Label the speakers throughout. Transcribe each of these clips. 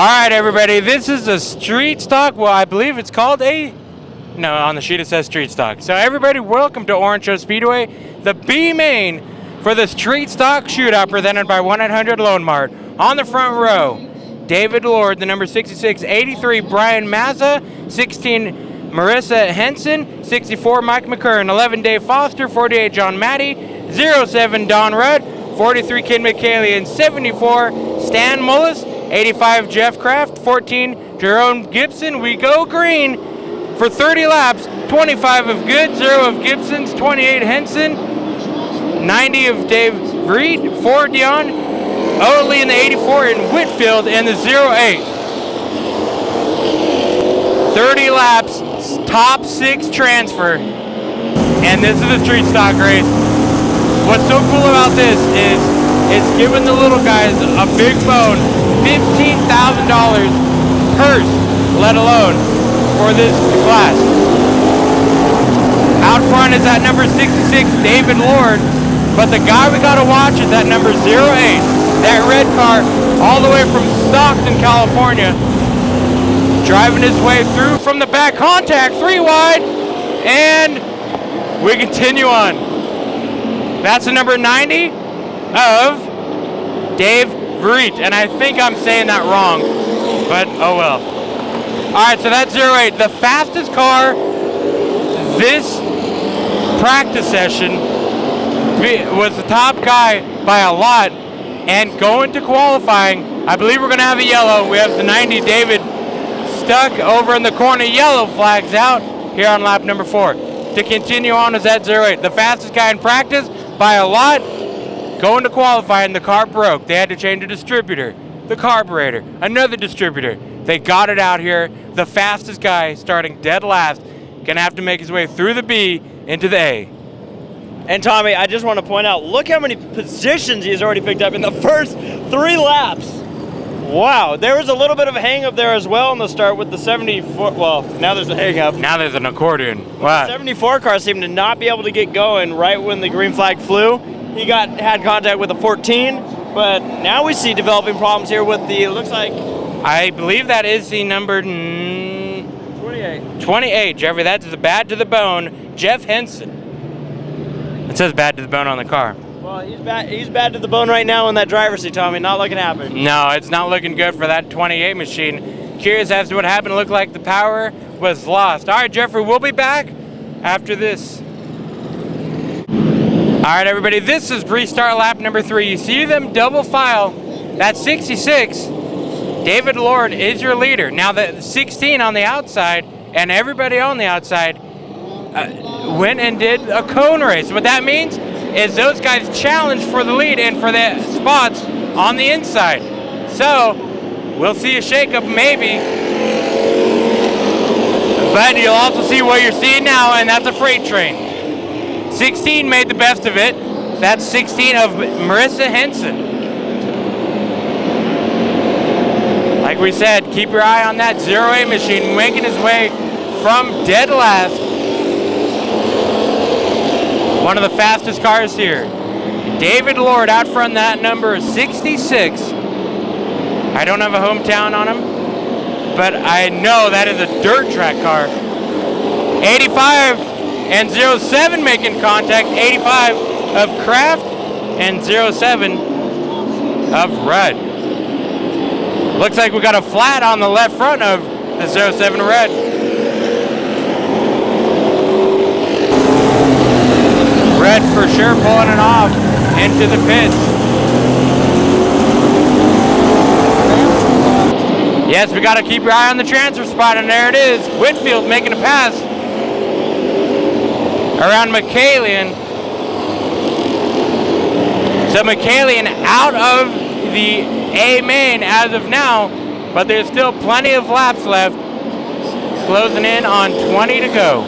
Speaker 1: right, everybody, this is a street stock. Well, I believe it's called no, on the sheet it says street stock. So everybody, welcome to Orange Show Speedway, the B main for the street stock shootout presented by 1-800 Mart. On the front row, David Lord, the number 66, 83, Brian Mazza, 16, Marissa Henson, 64, Mike McCurran, 11, Dave Foster, 48, John Matty, 07, Don Rudd, 43, Ken McKaylee, and 74, Stan Mullis, 85, Jeff Kraft, 14, Jerome Gibson. We go green for 30 laps, 25 of Good, 0 of Gibson's, 28 Henson, 90 of Dave Vreed, 4 Dion, Oatley in the 84, and Whitfield in the 08. 30 laps, top 6 transfer, and this is a street stock race. What's so cool about this is it's giving the little guys a big bone, $15,000 purse, let alone for this class. Out front is that number 66, David Lord, but the guy we gotta watch is that number 08, that red car all the way from Stockton, California, driving his way through from the back. Contact, 3 wide, and we continue on. That's the number 90 of Dave Vreet, and I think I'm saying that wrong, but oh well. All right, so that's 08. The fastest car this practice session was the top guy by a lot, and going to qualifying, I believe we're going to have a yellow. We have the 90 David stuck over in the corner. Yellow flags out here on lap number 4. To continue on is that 08. The fastest guy in practice by a lot. Going to qualifying, the car broke. They had to change a distributor, the carburetor, another distributor. They got it out here. The fastest guy, starting dead last, gonna have to make his way through the B into the A.
Speaker 2: And Tommy, I just want to point out, look how many positions he's already picked up in the first 3 laps. Wow, there was a little bit of a hang-up there as well in the start with the 74, well, now there's a hang-up.
Speaker 1: Now there's an accordion. What?
Speaker 2: The 74 car seemed to not be able to get going right when the green flag flew. He had contact with the 14, but now we see developing problems here with the, it looks like...
Speaker 1: I believe that is the number 28, Jeffrey. That's the bad to the bone, Jeff Henson. It says bad to the bone on the car.
Speaker 2: Well, he's bad to the bone right now in that driver's seat, Tommy. Not looking happy.
Speaker 1: No, it's not looking good for that 28 machine. Curious as to what happened. It looked like the power was lost. All right, Jeffrey, we'll be back after this. All right, everybody, this is restart lap number 3. You see them double file. That's 66. David Lord is your leader. Now, the 16 on the outside and everybody on the outside went and did a cone race. What that means is those guys challenged for the lead and for the spots on the inside. So, we'll see a shakeup maybe. But you'll also see what you're seeing now, and that's a freight train. 16 made the best of it. That's 16 of Marissa Henson. Like we said, keep your eye on that 08 machine making his way from dead last. One of the fastest cars here. David Lord out front, that number 66. I don't have a hometown on him, but I know that is a dirt track car. 85 and 07 making contact. 85 of Kraft and 07 of Rudd. Looks like we got a flat on the left front of the 07 Rudd. Red for sure pulling it off into the pits. Yes, we got to keep your eye on the transfer spot, and there it is. Whitfield making a pass around McKaylian. So McKaylian out of the A main as of now, but there's still plenty of laps left. Closing in on 20 to go.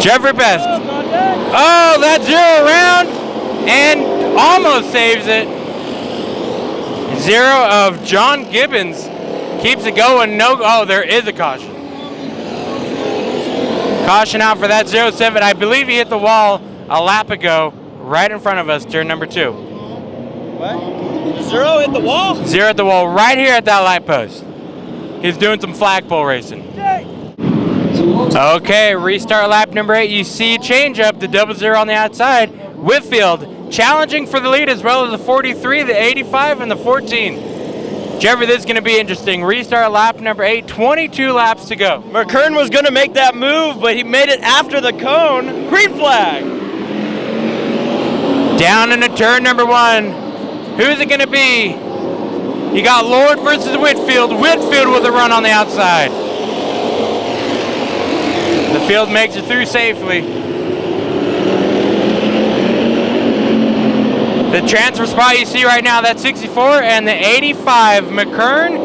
Speaker 1: Jeffrey Best. Oh, that 0 round and almost saves it. 0 of John Gibbons keeps it going. No, oh, there is a caution. Caution out for that 07. I believe he hit the wall a lap ago, right in front of us, turn number 2.
Speaker 2: What? 0 hit the wall?
Speaker 1: 0 at the wall, right here at that light post. He's doing some flagpole racing. Okay, restart lap number 8. You see change up, the 00 on the outside. Whitfield challenging for the lead, as well as the 43, the 85, and the 14. Jeffrey, this is going to be interesting. Restart lap number 8, 22 laps to go.
Speaker 2: McKern was going to make that move, but he made it after the cone. Green flag.
Speaker 1: Down into turn number 1. Who's it going to be? You got Lord versus Whitfield. Whitfield with a run on the outside. The field makes it through safely. The transfer spot you see right now, that's 64 and the 85, McKern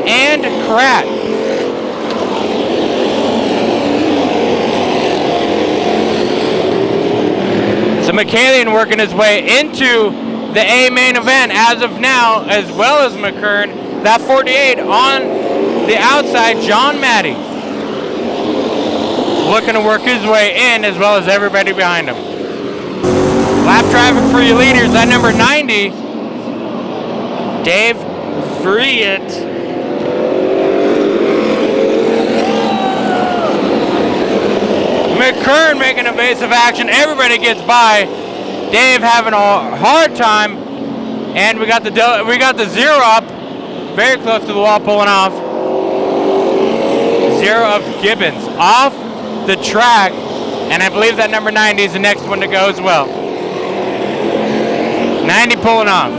Speaker 1: and Kratt. So McKalian working his way into the A main event as of now, as well as McKern. That 48 on the outside, John Maddie. Looking to work his way in, as well as everybody behind him. Lap traffic for your leaders, that number 90, Dave Friet. McKern making evasive action, everybody gets by. Dave having a hard time, and we got the 0 up, very close to the wall, pulling off. 0 of Gibbons off the track, and I believe that number 90 is the next one to go as well. 90 pulling off.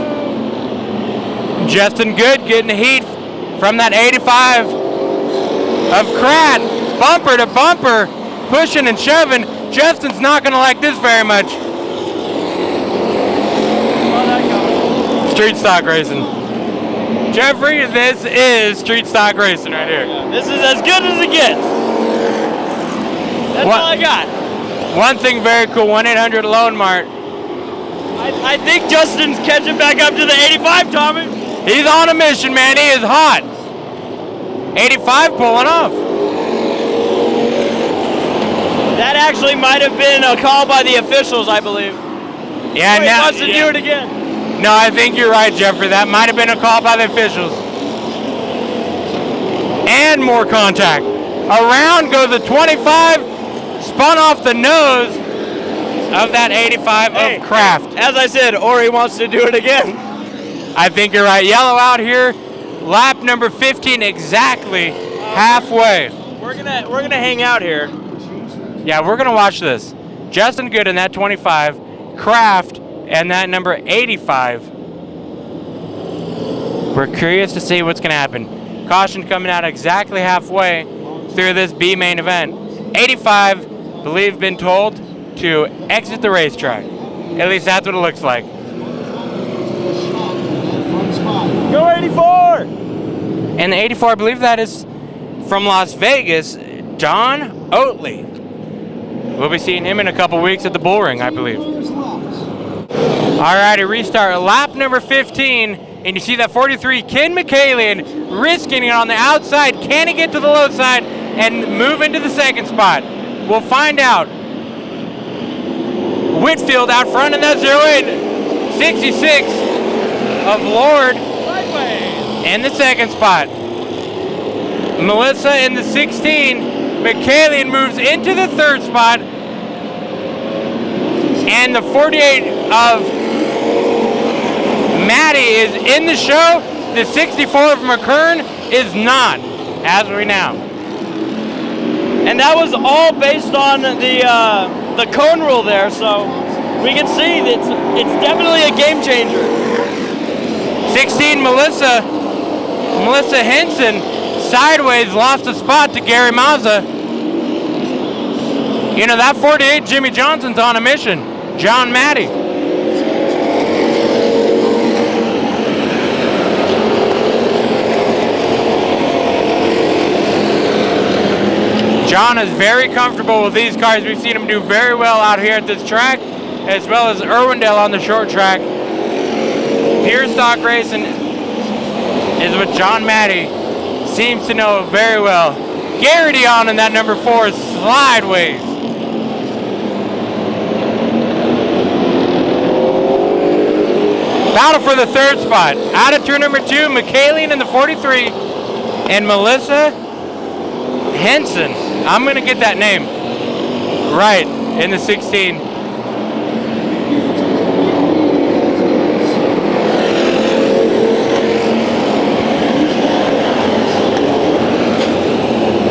Speaker 1: Justin Good getting the heat from that 85 of Kratt. Bumper to bumper, pushing and shoving. Justin's not going to like this very much. Street stock racing. Jeffrey, this is street stock racing right here.
Speaker 2: Yeah, this is as good as it gets. That's all I got.
Speaker 1: One thing very cool, 1-800-LOAN Mart.
Speaker 2: I think Justin's catching back up to the 85, Tommy.
Speaker 1: He's on a mission, man. He is hot. 85 pulling off.
Speaker 2: That actually might have been a call by the officials, I believe.
Speaker 1: Yeah,
Speaker 2: he wants to do it again.
Speaker 1: No, I think you're right, Jeffrey. That might have been a call by the officials. And more contact. Around goes the 25, spun off the nose of that 85 of Kraft.
Speaker 2: As I said, Ori wants to do it again.
Speaker 1: I think you're right. Yellow out here. Lap number 15 exactly halfway.
Speaker 2: We're gonna hang out here.
Speaker 1: Yeah, we're gonna watch this. Justin Good in that 25, Kraft and that number 85. We're curious to see what's gonna happen. Caution coming out exactly halfway through this B main event. 85, believe been told to exit the racetrack. At least that's what it looks like.
Speaker 2: Go 84!
Speaker 1: And the 84, I believe that is from Las Vegas, Don Oatley. We'll be seeing him in a couple weeks at the Bull Ring, I believe. Alrighty, restart lap number 15, and you see that 43, Ken McKalian, risking it on the outside. Can he get to the low side and move into the second spot? We'll find out. Whitfield out front in that 08, 66 of Lord in the second spot. Melissa in the 16, McKalian moves into the third spot, and the 48 of Maddie is in the show. The 64 of McKern is not, as we know.
Speaker 2: And that was all based on the cone rule there, so we can see that it's definitely a game changer.
Speaker 1: 16 Melissa Henson sideways lost a spot to Gary Mazza. You know, that 48 Jimmy Johnson's on a mission. John Maddie. John is very comfortable with these cars. We've seen him do very well out here at this track, as well as Irwindale on the short track. Pure stock racing is what John Maddie seems to know very well. Garrity on in that number 4 Slideways. Battle for the 3rd spot. Out of turn number 2, McKayleen in the 43 and Melissa Henson. I'm going to get that name right in the 16.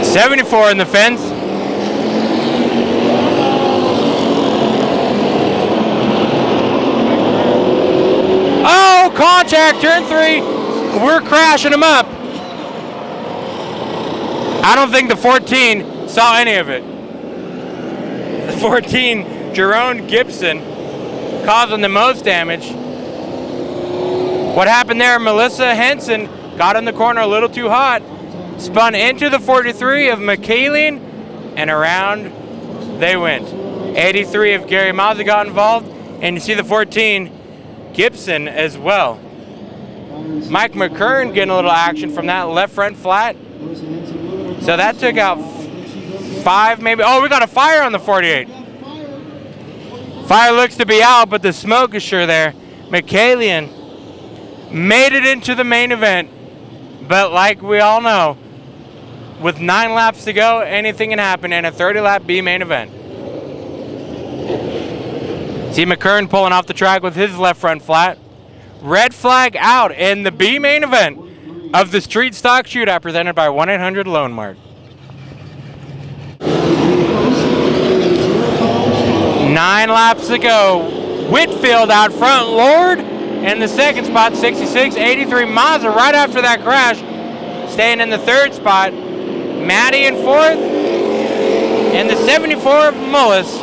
Speaker 1: '74 in the fence. Oh, contact, turn 3. We're crashing them up. I don't think the 14 saw any of it. The 14, Jerome Gibson, causing the most damage. What happened there, Melissa Henson got in the corner a little too hot, spun into the 43 of McKayleen, and around they went. 83 of Gary Mazza got involved, and you see the 14, Gibson as well. Mike McKern getting a little action from that left front flat. So that took out 5 maybe. Oh, we got a fire on the 48. Fire looks to be out, but the smoke is sure there. McKayleen made it into the main event. But like we all know, with 9 laps to go, anything can happen in a 30-lap B main event. See McKern pulling off the track with his left front flat. Red flag out in the B main event of the Street Stock Shootout presented by 1-800 Mart. 9 laps to go. Whitfield out front. Lord in the 2nd spot. 66, 83 Mazza right after that crash. Staying in the 3rd spot. Maddie in 4th. And the 74 of Mullis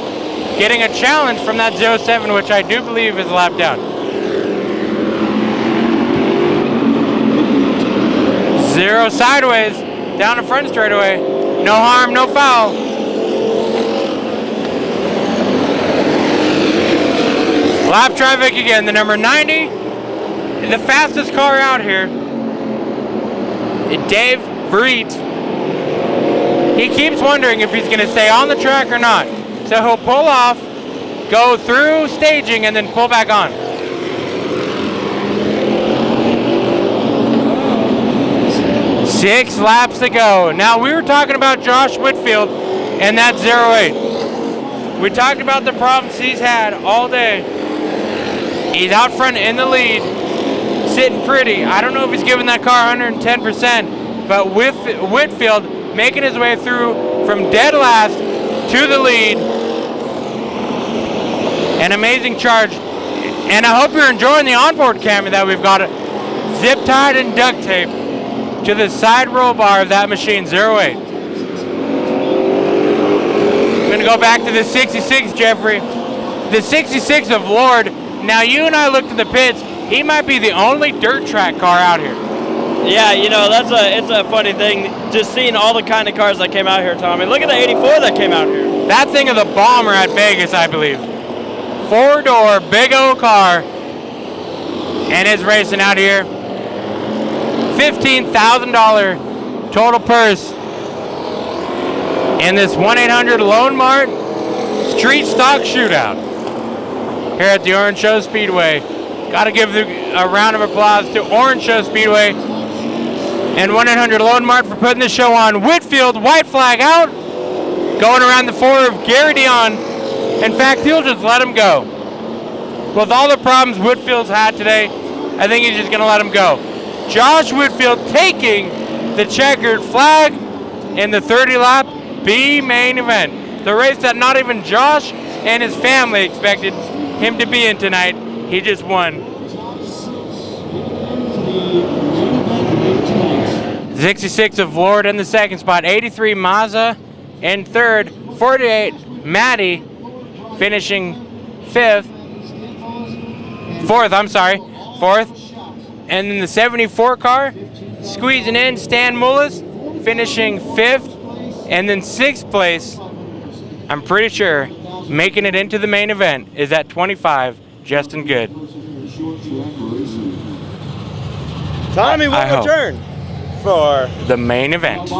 Speaker 1: getting a challenge from that 07, which I do believe is a lap down. 0 sideways, down the front straightaway. No harm, no foul. Lap traffic again, the number 90, the fastest car out here. Dave Vreet. He keeps wondering if he's going to stay on the track or not. So he'll pull off, go through staging, and then pull back on. Six laps to go. Now, we were talking about Josh Whitfield and that 08. We talked about the problems he's had all day. He's out front in the lead, sitting pretty. I don't know if he's giving that car 110%, but with Whitfield making his way through from dead last to the lead. An amazing charge. And I hope you're enjoying the onboard camera that we've got zip tied and duct tape to the side roll bar of that machine, 08. I'm going to go back to the 66, Jeffrey. The 66 of Lord. Now, you and I looked at the pits. He might be the only dirt track car out here.
Speaker 2: Yeah, you know, it's a funny thing, just seeing all the kind of cars that came out here, Tommy. Look at the 84 that came out here.
Speaker 1: That thing of the bomber at Vegas, I believe. 4-door, big old car. And it's racing out here. $15,000 total purse in this 1-800 Mart Street Stock Shootout here at the Orange Show Speedway. Got to give a round of applause to Orange Show Speedway and 1-800 Mart for putting this show on. Whitfield, white flag out, going around the 4 of Gary Dion. In fact, he'll just let him go. With all the problems Whitfield's had today, I think he's just going to let him go. Josh Whitfield taking the checkered flag in the 30-lap B main event. The race that not even Josh and his family expected him to be in tonight. He just won. 66 of Lord in the 2nd spot. 83 Mazza in 3rd. 48 Maddie finishing 4th. And then the 74 car squeezing in, Stan Mullis finishing 5th. And then 6th place, I'm pretty sure, making it into the main event is at 25, Justin Good.
Speaker 2: Tommy will return for
Speaker 1: the main event.